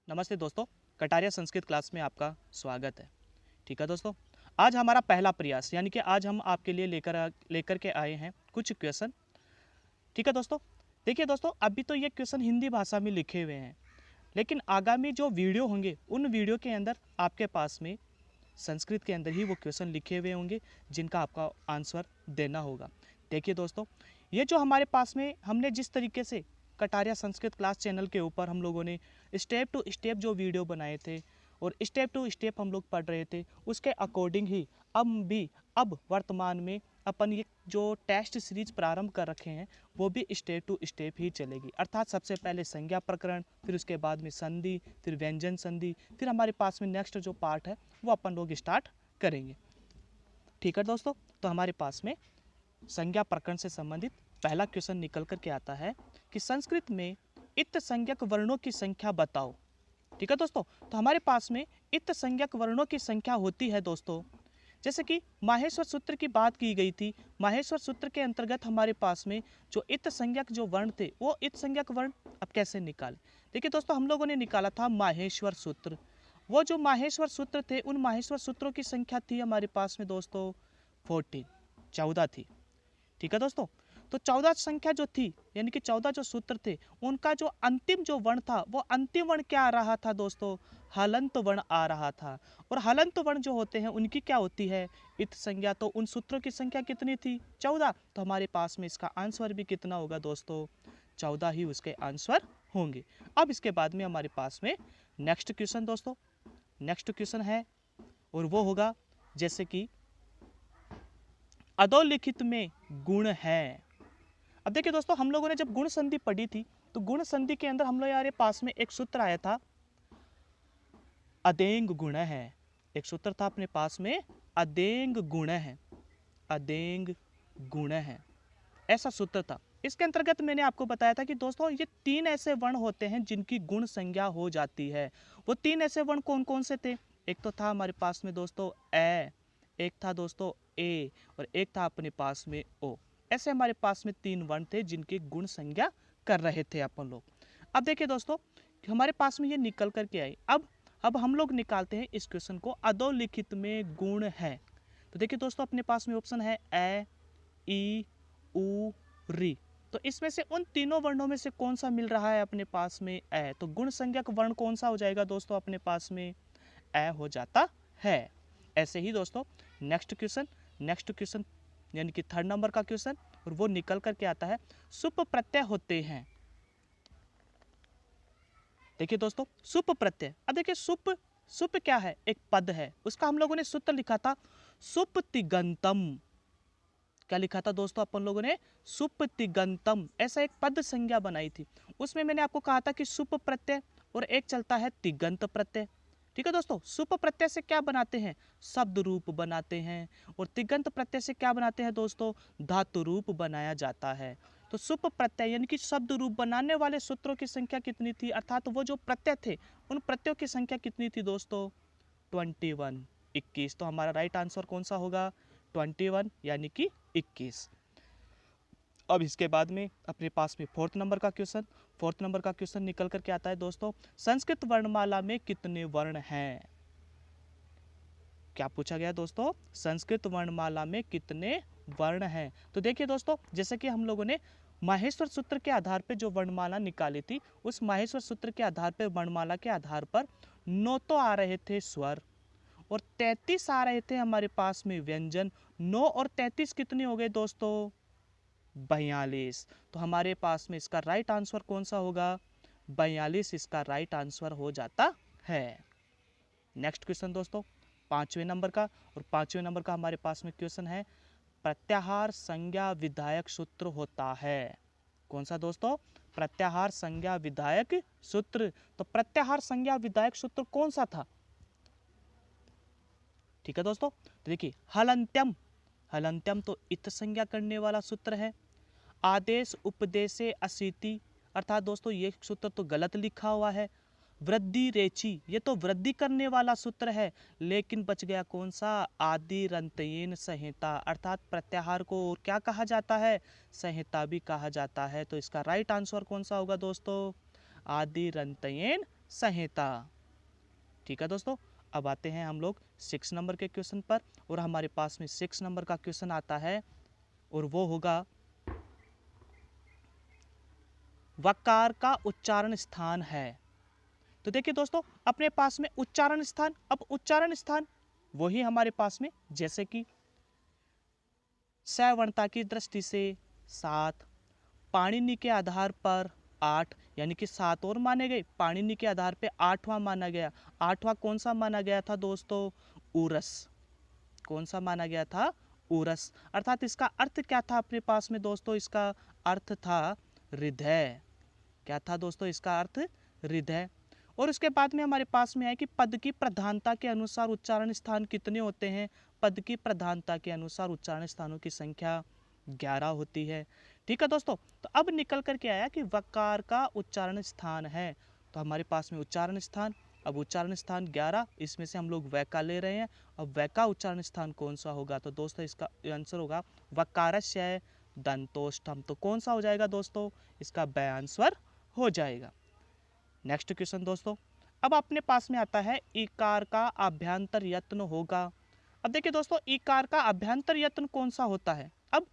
नमस्ते दोस्तों। कटारिया संस्कृत क्लास में आपका स्वागत है। ठीक है दोस्तों, आज हमारा पहला प्रयास यानी कि आज हम आपके लिए लेकर के आए हैं कुछ क्वेश्चन। ठीक है दोस्तों, देखिए दोस्तों, अभी तो ये क्वेश्चन हिंदी भाषा में लिखे हुए हैं, लेकिन आगामी जो वीडियो होंगे उन वीडियो के अंदर आपके पास में संस्कृत के अंदर ही वो क्वेश्चन लिखे हुए होंगे जिनका आपका आंसर देना होगा। देखिए दोस्तों, ये जो हमारे पास में हमने जिस तरीके से कटारिया संस्कृत क्लास चैनल के ऊपर हम लोगों ने स्टेप टू स्टेप जो वीडियो बनाए थे और स्टेप टू स्टेप हम लोग पढ़ रहे थे, उसके अकॉर्डिंग ही अब वर्तमान में अपन ये जो टेस्ट सीरीज प्रारंभ कर रखे हैं वो भी स्टेप टू स्टेप ही चलेगी। अर्थात सबसे पहले संज्ञा प्रकरण, फिर उसके बाद में संधि, फिर व्यंजन संधि, फिर हमारे पास में नेक्स्ट जो पार्ट है वो अपन लोग स्टार्ट करेंगे। ठीक है दोस्तों, तो हमारे पास में संज्ञा प्रकरण से संबंधित पहला क्वेश्चन निकल करके आता है कि संस्कृत में इत संज्ञक वर्णों की संख्या बताओ। ठीक है दोस्तों, तो हमारे पास में इत संज्ञक वर्णों की संख्या होती है दोस्तों, जैसे कि माहेश्वर सूत्र की बात की गई थी। माहेश्वर सूत्र के अंतर्गत हमारे पास में जो इत संज्ञक जो वर्ण थे वो इत संज्ञक वर्ण अब कैसे निकाले। देखिए दोस्तों, हम लोगों ने निकाला था माहेश्वर सूत्र। वो जो माहेश्वर सूत्र थे उन माहेश्वर सूत्रों की संख्या थी हमारे पास में दोस्तों 14, 14 थी। ठीक है दोस्तों, तो 14 संख्या जो थी यानी कि 14 जो सूत्र थे उनका जो अंतिम जो वर्ण था वो अंतिम वर्ण क्या आ रहा था दोस्तों, हलंत वर्ण आ रहा था। और हलंत वर्ण जो होते हैं उनकी क्या होती है, इत संज्ञा। तो उन सूत्रों की संख्या कितनी थी, 14। तो हमारे पास में इसका आंसर भी कितना होगा दोस्तों, 14 ही उसके आंसर होंगे। अब इसके बाद में हमारे पास में नेक्स्ट क्वेश्चन दोस्तों, नेक्स्ट क्वेश्चन है और वो होगा जैसे कि अधोलिखित में गुण है। अब देखिए दोस्तों, हम लोगों ने जब गुण संधि पढ़ी थी तो गुण संधि के अंदर हम लोग यार पास में एक सूत्र आया था अदेंग गुण है। एक सूत्र था अपने पास में अदेंग गुण है, अदेंग गुण है, ऐसा सूत्र था। इसके अंतर्गत मैंने आपको बताया था कि दोस्तों ये 3 ऐसे वर्ण होते हैं जिनकी गुण संज्ञा हो जाती है। वो 3 ऐसे वर्ण कौन कौन से थे, एक तो था हमारे पास में दोस्तों ए, एक था दोस्तों ए और एक था अपने पास में ओ। ऐसे हमारे पास में 3 वर्ण थे जिनकी गुण संज्ञा कर रहे थे अपन लोग। अब देखिए दोस्तों, हमारे पास में ये निकल करके आई। अब हम लोग निकालते हैं इस क्वेश्चन को, अधोलिखित में गुण है। तो देखिए दोस्तों, अपने पास में ऑप्शन है ए, ई, उ, री। तो इसमें से उन तीनों वर्णों में से कौन सा मिल रहा है अपने पास में ए। तो गुण संज्ञक वर्ण कौन सा हो जाएगा दोस्तों, अपने पास में ए हो जाता है। ऐसे ही दोस्तों नेक्स्ट क्वेश्चन यानी कि 3rd नंबर का क्वेश्चन, और वो निकल करके आता है सुप प्रत्यय होते हैं। देखिए दोस्तों, सुप प्रत्यय, अब देखिए सुप क्या है, एक पद है। उसका हम लोगों ने सूत्र लिखा था सुप तिगंतम। क्या लिखा था दोस्तों अपन लोगों ने, सुप तिगंतम। ऐसा एक पद संज्ञा बनाई थी। उसमें मैंने आपको कहा था कि सुप प्रत्यय और एक चलता है तिगंत प्रत्यय। ठीक है दोस्तों, सुप प्रत्यय से क्या बनाते हैं, शब्द रूप बनाते हैं, और तिगंत प्रत्यय से क्या बनाते हैं दोस्तों, धातु रूप बनाया जाता है। तो सुप प्रत्यय यानी कि शब्द रूप बनाने वाले सूत्रों की संख्या कितनी थी, अर्थात वो जो प्रत्यय थे उन प्रत्ययों की संख्या कितनी थी दोस्तों, 21, 21। तो हमारा राइट आंसर कौन सा होगा, 21 यानी कि 21। अब इसके बाद में अपने पास में 4th नंबर का क्वेश्चन, 4th नंबर का क्वेश्चन निकल करके आता है दोस्तों, संस्कृत वर्णमाला में कितने वर्ण हैं। क्या पूछा गया दोस्तों, संस्कृत वर्णमाला में कितने वर्ण हैं। तो देखिए दोस्तों, जैसे कि हम लोगों ने माहेश्वर सूत्र के आधार पर जो वर्णमाला निकाली थी, उस माहेश्वर सूत्र के आधार पर वर्णमाला के आधार पर 9 तो आ रहे थे स्वर और 33 आ रहे थे हमारे पास में व्यंजन। 9 और 33 कितने हो गए दोस्तों, 42। तो हमारे पास में इसका राइट आंसर कौन सा होगा, 42 इसका राइट आंसर हो जाता है। नेक्स्ट क्वेश्चन दोस्तों 5वें नंबर का, और 5वें नंबर का हमारे पास में क्वेश्चन है प्रत्याहार संज्ञा विधायक सूत्र होता है। कौन सा दोस्तों, प्रत्याहार संज्ञा विधायक सूत्र। तो प्रत्याहार संज्ञा विधायक सूत्र कौन सा था। ठीक है दोस्तों, तो देखिए हलंत्यम, हलंत्यम तो इत संज्ञा करने वाला सूत्र है। आदेश उपदेशे अशीति, अर्थात दोस्तों ये सूत्र तो गलत लिखा हुआ है। वृद्धि रेची, ये तो वृद्धि करने वाला सूत्र है, लेकिन बच गया कौन सा, आदि रंतयेन संहिता, अर्थात प्रत्याहार को और क्या कहा जाता है, संहिता भी कहा जाता है। तो इसका राइट आंसर कौन सा होगा दोस्तों, आदि रंतयेन संहिता। ठीक है दोस्तों, अब आते हैं हम लोग 6 नंबर के क्वेश्चन पर, और हमारे पास में 6 नंबर का क्वेश्चन आता है और वो होगा वकार का उच्चारण स्थान है। तो देखिए दोस्तों, अपने पास में उच्चारण स्थान, अब उच्चारण स्थान वही हमारे पास में जैसे कि सवर्णता की दृष्टि से 7, पाणिनि के आधार पर 8, यानी कि 7 और माने गए, पाणिनि के आधार पे 8वां माना गया। 8वां कौन सा माना गया था दोस्तों? उरस। कौन सा माना गया था? उरस। अर्थात इसका अर्थ क्या था अपने पास में दोस्तों? इसका अर्थ था हृदय। क्या था दोस्तों? इसका अर्थ हृदय। और उसके बाद में हमारे पास में है कि पद की प्रधानता के अनुसार उच्चारण स्थान कितने होते हैं? पद की प्रधानता के अनुसार उच्चारण स्थानों की संख्या 11 होती है। ठीक है दोस्तों, तो अब निकल करके आया कि वकार का उच्चारण स्थान है। तो हमारे पास में उच्चारण स्थान, अब उच्चारण स्थान 11, इसमें से हम लोग वै का ले रहे हैं। अब वै का उच्चारण स्थान कौन सा होगा? तो दोस्तों इसका आंसर होगा वकारस्य दंतोष्ठम। तो कौन सा हो जाएगा दोस्तों? इसका बै आंसर हो जाएगा। नेक्स्ट क्वेश्चन दोस्तों, अब अपने पास में आता है इकार का अभ्यंतर यत्न होगा। अब देखिए दोस्तों, इकार का अभ्यंतर यत्न कौन सा होता है? अब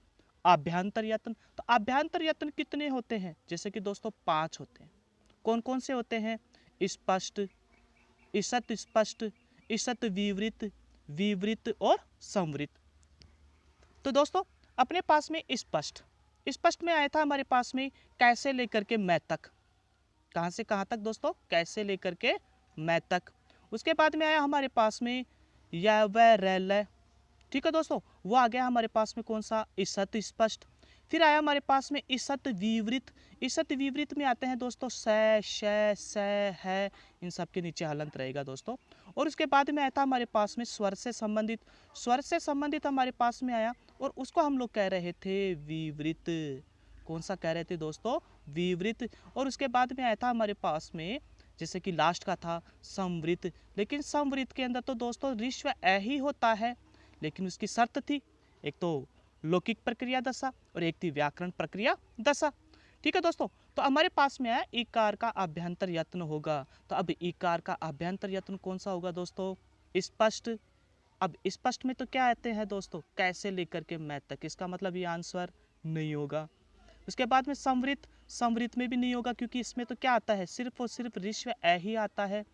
अभ्यंतर यत्न, तो अभ्यंतर यत्न कितने होते हैं? जैसे कि दोस्तों 5 होते हैं। कौन कौन से होते हैं? स्पष्ट, ईषत स्पष्ट, ईषत विवृत, विवृत और संवृत। तो दोस्तों अपने पास में स्पष्ट, स्पष्ट में आया था हमारे पास में कैसे लेकर के मैं तक। कहाँ से कहाँ तक दोस्तों? कैसे लेकर के मैं तक। उसके बाद में आया हमारे पास में या वह रैलय। ठीक है दोस्तों, वो आ गया हमारे पास में कौन सा? ईषत स्पष्ट। फिर आया हमारे पास में ईषत विवृत। ईषत विवृत में आते हैं दोस्तों स, श, स, है, इन सब के नीचे हलंत रहेगा दोस्तों। और उसके बाद में आया था हमारे पास में स्वर से संबंधित। स्वर से संबंधित हमारे पास में आया और उसको हम लोग कह रहे थे विवृत। कौन सा कह रहे थे दोस्तों? विवृत। और उसके बाद में आया था हमारे पास में जैसे कि लास्ट का था संवृत। लेकिन संवृत के अंदर तो दोस्तों ऋस्व ए ही होता है, लेकिन उसकी शर्त थी, एक तो लौकिक प्रक्रिया दशा और एक थी व्याकरण प्रक्रिया दशा। ठीक है दोस्तों, तो हमारे पास में है इकार का अभ्यंतर यत्न होगा। तो अब इकार का अभ्यंतर यत्न कौन सा होगा दोस्तों? स्पष्ट। अब स्पष्ट में तो क्या आते हैं दोस्तों? कैसे लेकर के मैं तक, इसका मतलब ये आंसर नहीं होगा। उसके बाद में संवृत, संवृत में भी नहीं होगा क्योंकि इसमें तो क्या आता है? सिर्फ और सिर्फ ऋस्व ए ही आता है।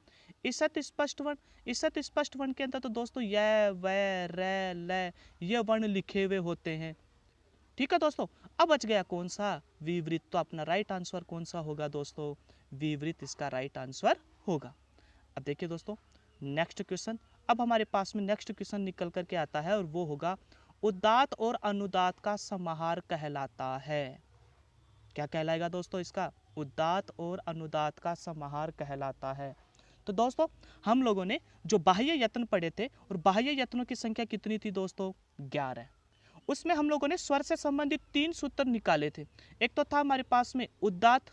ईषत स्पष्ट वर्ण, ईषत स्पष्ट वर्ण के अंदर तो दोस्तों य, वै, रै, लै ये वर्ण लिखे हुए होते हैं। ठीक है दोस्तों, अब बच गया कौन सा? विवृत। तो अपना राइट आंसर कौन सा होगा दोस्तों? विवृत इसका राइट आंसर होगा। अब देखिए दोस्तों नेक्स्ट क्वेश्चन, अब हमारे पास में नेक्स्ट क्वेश्चन निकल करके आता है और वो होगा उदात्त और अनुदात्त का समाहार कहलाता है। क्या कहलाएगा दोस्तों? इसका उदात्त और अनुदात्त का समाहार कहलाता है। तो दोस्तों हम लोगों ने जो बाह्य यत्न पढ़े थे, और बाह्य यत्नों की संख्या कितनी थी दोस्तों? 11। उसमें हम लोगों ने स्वर से संबंधित 3 सूत्र निकाले थे। एक तो था हमारे पास में उदात्त,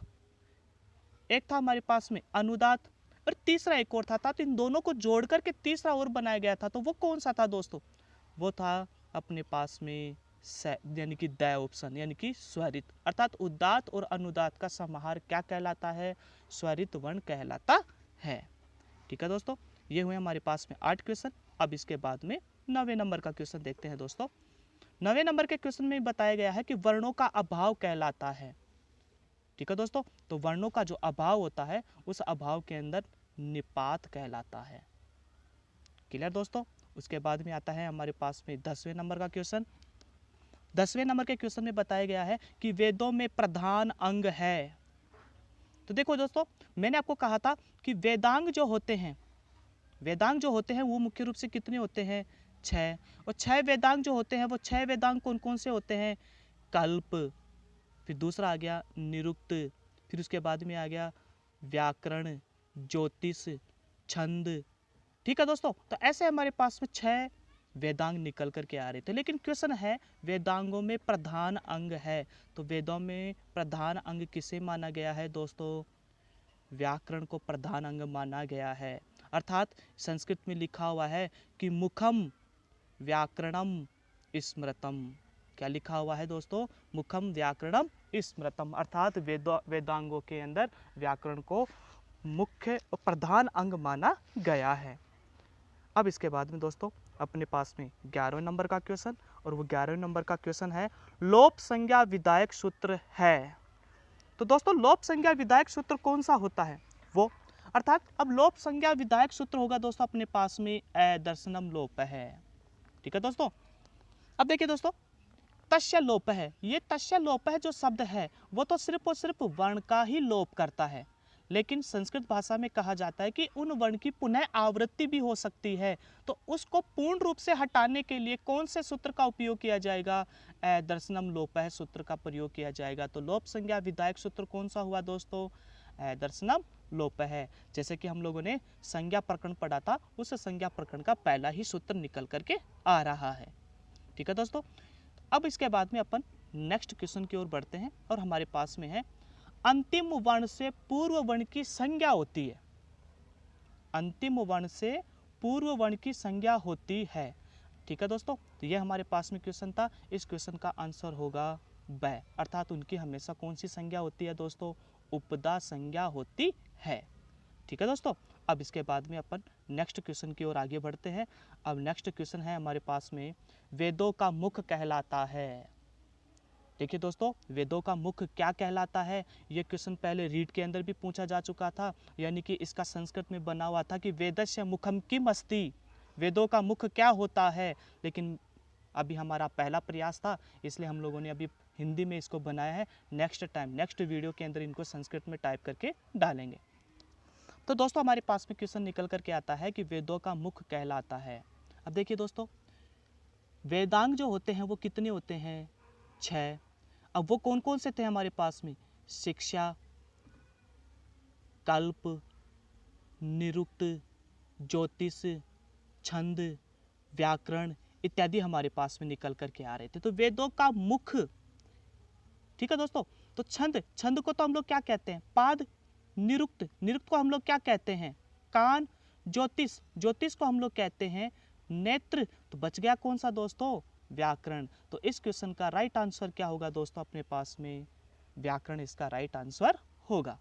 एक था हमारे पास में अनुदात्त, और तीसरा एक और था। तो इन दोनों को जोड़ करके तीसरा और बनाया गया था। तो वो कौन सा था दोस्तों? वो था अपने पास में यानी कि द ऑप्शन, यानी कि स्वरित। अर्थात उदात्त और अनुदात्त का समाहार क्या कहलाता है? स्वरित वर्ण कहलाता है। ठीक है दोस्तों, ये हुए हमारे पास में 8 क्वेश्चन। अब इसके बाद में 9वें नंबर का क्वेश्चन देखते हैं दोस्तों। 9वें नंबर के क्वेश्चन में बताया गया है कि वर्णों का अभाव कहलाता है। ठीक है दोस्तों, तो वर्णों का जो अभाव होता है उस अभाव के अंदर निपात कहलाता है। क्लियर दोस्तों? उसके बाद में आता है हमारे पास में 10वें नंबर का क्वेश्चन। 10वें नंबर के क्वेश्चन में बताया गया है कि वेदों में प्रधान अंग है। तो देखो दोस्तों, मैंने आपको कहा था कि वेदांग जो होते हैं, वेदांग जो होते हैं वो मुख्य रूप से कितने होते हैं? 6। और 6 वेदांग जो होते हैं वो 6 वेदांग कौन कौन से होते हैं? कल्प, फिर दूसरा आ गया निरुक्त, फिर उसके बाद में आ गया व्याकरण, ज्योतिष, छंद। ठीक है दोस्तों, तो ऐसे हमारे पास में 6 वेदांग निकल करके आ रहे थे। लेकिन क्वेश्चन है वेदांगों में प्रधान अंग है, तो वेदों में प्रधान अंग किसे माना गया है दोस्तों? व्याकरण को प्रधान अंग माना गया है। अर्थात संस्कृत में लिखा हुआ है कि मुखम व्याकरणम स्मृतम। क्या लिखा हुआ है दोस्तों? मुखम व्याकरणम स्मृतम। अर्थात वेदांगों के अंदर व्याकरण को मुख्य और प्रधान अंग माना गया है। अब इसके बाद में दोस्तों अपने पास में 11वें नंबर का क्वेश्चन, और वो 11वें नंबर का क्वेश्चन है लोप संज्ञा विधायक सूत्र है। तो दोस्तों लोप संज्ञा विधायक सूत्र कौन सा होता है वो, अर्थात अब लोप संज्ञा विधायक सूत्र होगा दोस्तों अपने पास में दर्शनम लोप है। ठीक है दोस्तों। अब देखिए दोस्तों तस्य लोप है, ये तस्य लोप है जो शब्द है वो तो सिर्फ और सिर्फ वर्ण का ही लोप करता है, लेकिन संस्कृत भाषा में कहा जाता है कि उन वर्ण की पुनः आवृत्ति भी हो सकती है। तो उसको पूर्ण रूप से हटाने के लिए कौन से सूत्र का उपयोग किया जाएगा, दर्शनम लोप है सूत्र का प्रयोग किया जाएगा। तो लोप संज्ञा विधायक सूत्र कौन सा हुआ दोस्तों, दर्शनम लोप है। जैसे कि हम लोगों ने संज्ञा प्रकरण पढ़ा था, उस संज्ञा प्रकरण का पहला ही सूत्र निकल करके आ रहा है। ठीक है दोस्तों। अब इसके बाद में अपन नेक्स्ट क्वेश्चन की ओर बढ़ते हैं, और हमारे पास में है अंतिम वर्ण से पूर्व वर्ण की संज्ञा होती है। अंतिम वर्ण से पूर्व वर्ण की संज्ञा होती है। ठीक है दोस्तों। तो ये हमारे पास में क्वेश्चन था, इस क्वेश्चन का आंसर होगा ब, अर्थात उनकी हमेशा कौन सी संज्ञा होती है दोस्तों, उपदा संज्ञा होती है। ठीक है दोस्तों। अब इसके बाद में अपन नेक्स्ट क्वेश्चन की ओर आगे बढ़ते हैं। अब नेक्स्ट क्वेश्चन है हमारे पास में वेदों का मुख कहलाता है। देखिए दोस्तों वेदों का मुख क्या कहलाता है, ये क्वेश्चन पहले रीड के अंदर भी पूछा जा चुका था, यानी कि इसका संस्कृत में बना हुआ था कि वेदस्य मुखम किम अस्ति, वेदों का मुख क्या होता है। लेकिन अभी हमारा पहला प्रयास था, इसलिए हम लोगों ने अभी हिंदी में इसको बनाया है। नेक्स्ट टाइम नेक्स्ट वीडियो के अंदर इनको संस्कृत में टाइप करके डालेंगे। तो दोस्तों हमारे पास में क्वेश्चन निकल करके आता है कि वेदों का मुख कहलाता है। अब देखिए दोस्तों वेदांग जो होते हैं वो कितने होते हैं, 6। अब वो कौन कौन से थे हमारे पास में, शिक्षा, कल्प, निरुक्त, ज्योतिष, छंद, व्याकरण इत्यादि हमारे पास में निकल करके आ रहे थे। तो वेदों का मुख, ठीक है दोस्तों। तो छंद, छंद को तो हम लोग क्या कहते हैं, पाद। निरुक्त, निरुक्त को हम लोग क्या कहते हैं, कान। ज्योतिष, ज्योतिष को हम लोग कहते हैं नेत्र। तो बच गया कौन सा दोस्तों, व्याकरण। तो इस क्वेश्चन का राइट आंसर क्या होगा दोस्तों अपने पास में, व्याकरण इसका राइट आंसर होगा।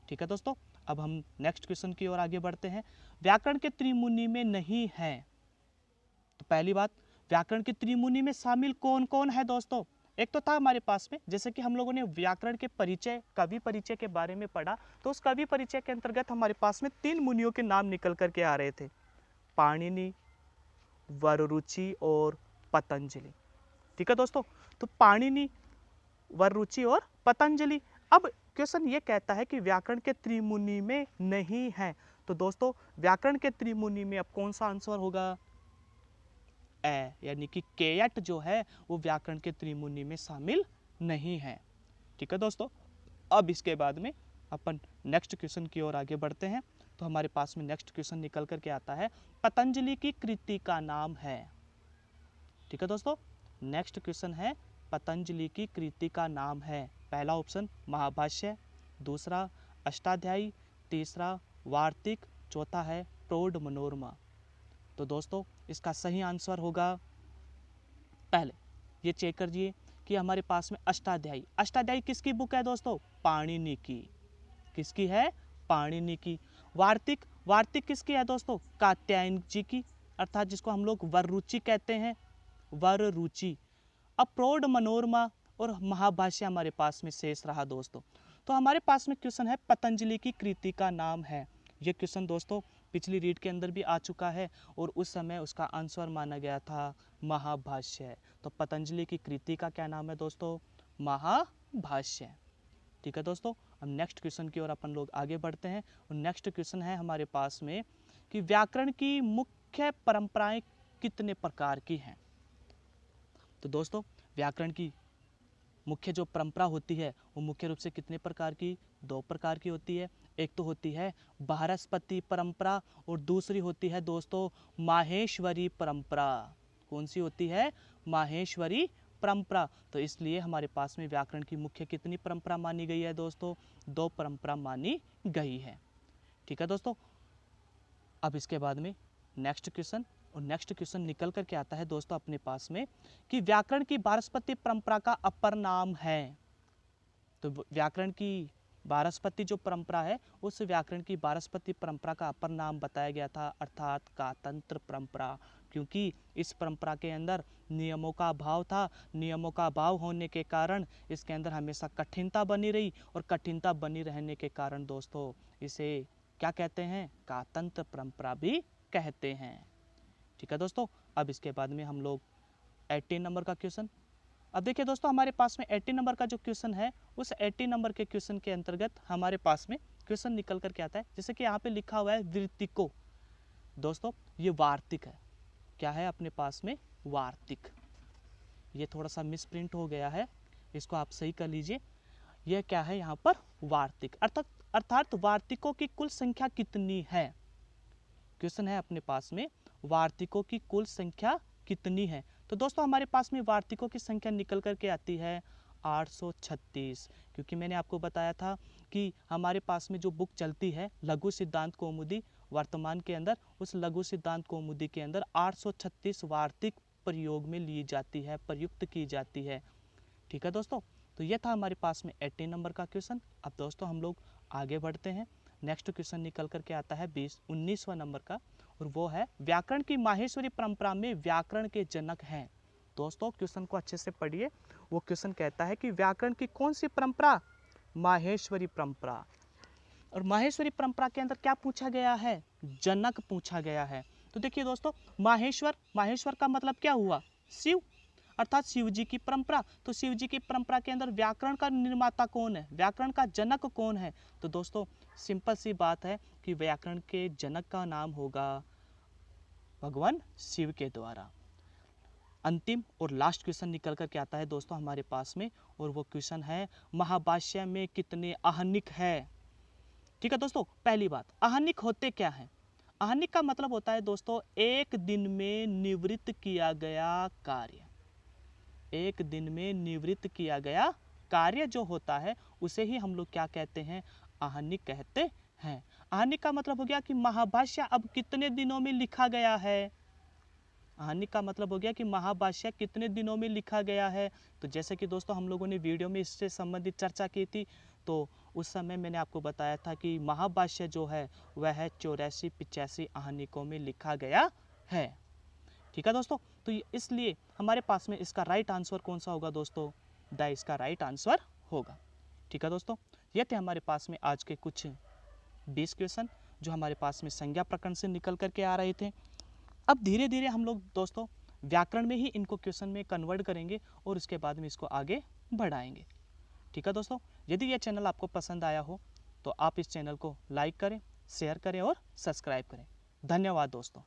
ठीक है दोस्तों। अब हम नेक्स्ट क्वेश्चन की ओर आगे बढ़ते हैं। व्याकरण के त्रिमुनि में नहीं है। तो पहली बात, व्याकरण के त्रिमुनि में शामिल कौन कौन है दोस्तों, एक तो था हमारे पास में, जैसे कि हम लोगों ने व्याकरण के परिचय, कवि परिचय के बारे में पढ़ा, तो उस कवि परिचय के अंतर्गत हमारे पास में 3 मुनियों के नाम निकल करके आ रहे थे, पाणिनि, वररुचि और पतंजलि। ठीक है दोस्तों। तो पाणिनि, वररुचि और पतंजलि। अब क्वेश्चन ये कहता है कि व्याकरण के त्रिमुनि में नहीं है। तो दोस्तों व्याकरण के त्रिमुनि में अब कौन सा आंसर होगा, ए, यानी कि केयट जो है वो व्याकरण के त्रिमुनि में शामिल नहीं है। ठीक है दोस्तों। अब इसके बाद में अपन नेक्स्ट क्वेश्चन की ओर आगे बढ़ते हैं। तो हमारे पास में नेक्स्ट क्वेश्चन निकल करके आता है, पतंजलि की कृति का नाम है। ठीक है दोस्तों। नेक्स्ट क्वेश्चन है पतंजलि की कृति का नाम है। पहला ऑप्शन महाभाष्य, दूसरा अष्टाध्यायी, तीसरा वार्तिक, चौथा है प्रौढ़ मनोरमा। तो दोस्तों इसका सही आंसर होगा, पहले ये चेक करिए कि हमारे पास में अष्टाध्यायी, अष्टाध्यायी किसकी बुक है दोस्तों, पाणिनि की। किसकी है, पाणिनि की। वार्तिक, वार्तिक किसकी है दोस्तों, कात्यायन जी की, अर्थात जिसको हम लोग वररुचि कहते हैं, वररुचि। अब प्रौढ़ मनोरमा और महाभाष्य हमारे पास में शेष रहा दोस्तों। तो हमारे पास में क्वेश्चन है पतंजलि की कृति का नाम है। ये क्वेश्चन दोस्तों पिछली रीड के अंदर भी आ चुका है, और उस समय उसका आंसर माना गया था महाभाष्य। तो पतंजलि की कृति का क्या नाम है दोस्तों, महाभाष्य। ठीक है दोस्तों। अब नेक्स्ट क्वेश्चन की ओर अपन लोग आगे बढ़ते हैं, और नेक्स्ट क्वेश्चन है हमारे पास में कि व्याकरण की मुख्य परंपराएं कितने प्रकार की हैं। तो दोस्तों व्याकरण की मुख्य जो परंपरा होती है वो मुख्य रूप से कितने प्रकार की, 2 प्रकार की होती है। एक तो होती है बृहस्पति परंपरा, और दूसरी होती है दोस्तों माहेश्वरी परंपरा। कौन सी होती है, माहेश्वरी परंपरा। तो इसलिए हमारे पास में व्याकरण की मुख्य कितनी परंपरा मानी गई है दोस्तों, 2 परंपरा मानी गई है। ठीक है दोस्तों। अब इसके बाद में नेक्स्ट क्वेश्चन, और नेक्स्ट क्वेश्चन निकल करके आता है दोस्तों अपने पास में कि व्याकरण की बृहस्पति परंपरा का अपर नाम है। तो व्याकरण की वारस्पति जो परंपरा है उस व्याकरण की वारस्पति परंपरा का अपर नाम बताया गया था, अर्थात कातंत्र परंपरा, क्योंकि इस परंपरा के अंदर नियमों का अभाव था। नियमों का अभाव होने के कारण इसके अंदर हमेशा कठिनता बनी रही, और कठिनता बनी रहने के कारण दोस्तों इसे क्या कहते हैं, कातंत्र परंपरा भी कहते हैं। ठीक है दोस्तों, अब इसके बाद में हम लोग 18 नंबर का क्वेश्चन। अब देखिए दोस्तों, हमारे पास में 18 नंबर का जो क्वेश्चन है, उस 18 नंबर के क्वेश्चन के अंतर्गत हमारे पास में क्वेश्चन निकल कर के आता है, जैसे कि यहाँ पे लिखा हुआ है वृत्तिको। दोस्तों ये वार्तिक है, क्या है अपने पास में, वार्तिक। ये थोड़ा सा मिसप्रिंट हो गया है, इसको आप सही कर लीजिए। यह क्या है यहाँ पर, वार्तिक, अर्थात वार्तिकों की कुल संख्या कितनी है। क्वेश्चन है अपने पास में, वार्तिकों की कुल संख्या कितनी है। तो दोस्तों हमारे पास में वार्तिकों की संख्या निकल करके आती है 836, क्योंकि मैंने आपको बताया था कि हमारे पास में जो बुक चलती है लघु सिद्धांत कौमुदी, वर्तमान के अंदर उस लघु सिद्धांत कौमुदी के अंदर 836 वार्तिक प्रयोग में ली जाती है, प्रयुक्त की जाती है। ठीक है दोस्तों, तो ये था हमारे पास में 18 नंबर का क्वेश्चन। अब दोस्तों हम लोग आगे बढ़ते हैं। नेक्स्ट क्वेश्चन निकल करके आता है 19वां नंबर का, और वो है व्याकरण की माहेश्वरी परंपरा में व्याकरण के जनक हैं। दोस्तों क्वेश्चन को अच्छे से पढ़िए। वो क्वेश्चन कहता है कि व्याकरण की कौन सी परंपरा, माहेश्वरी परंपरा। और माहेश्वरी परंपरा के अंदर क्या पूछा गया है, जनक पूछा गया है। तो देखिए दोस्तों, माहेश्वर का मतलब क्या हुआ, शिव, अर्थात शिव जी की परंपरा। तो शिव जी की परंपरा के अंदर व्याकरण का निर्माता कौन है, व्याकरण का जनक कौन है। तो दोस्तों सिंपल सी बात है कि व्याकरण के जनक का नाम होगा भगवान शिव के द्वारा। अंतिम और लास्ट क्वेश्चन निकल कर के आता है दोस्तों हमारे पास में, और वो क्वेश्चन है महाभाष्य में कितने आहनिक है। ठीक है दोस्तों, पहली बात, आहनिक होते क्या है। आहनिक का मतलब होता है दोस्तों एक दिन में निवृत्त किया गया कार्य। एक दिन में निवृत्त किया गया कार्य जो होता है उसे ही हम लोग क्या कहते हैं, आहनिक कहते हैं। आहनिक का मतलब हो गया कि महाभाष्य अब कितने दिनों में लिखा गया है। आहनिक का मतलब हो गया कि महाभाष्य कितने दिनों में लिखा गया है। तो जैसे कि दोस्तों हम लोगों ने वीडियो में इससे संबंधित चर्चा की थी, तो उस समय मैंने आपको बताया था कि महाभाष्य जो है वह 84-85 आहनिकों में लिखा गया है। ठीक है दोस्तों, तो इसलिए हमारे पास में इसका राइट आंसर कौन सा होगा दोस्तों, द इसका राइट आंसर होगा। ठीक है दोस्तों, ये थे हमारे पास में आज के कुछ 20 क्वेश्चन जो हमारे पास में संज्ञा प्रकरण से निकल करके आ रहे थे। अब धीरे धीरे हम लोग दोस्तों व्याकरण में ही इनको क्वेश्चन में कन्वर्ट करेंगे और उसके बाद में इसको आगे बढ़ाएंगे। ठीक है दोस्तों, यदि यह चैनल आपको पसंद आया हो तो आप इस चैनल को लाइक करें, शेयर करें और सब्सक्राइब करें। धन्यवाद दोस्तों।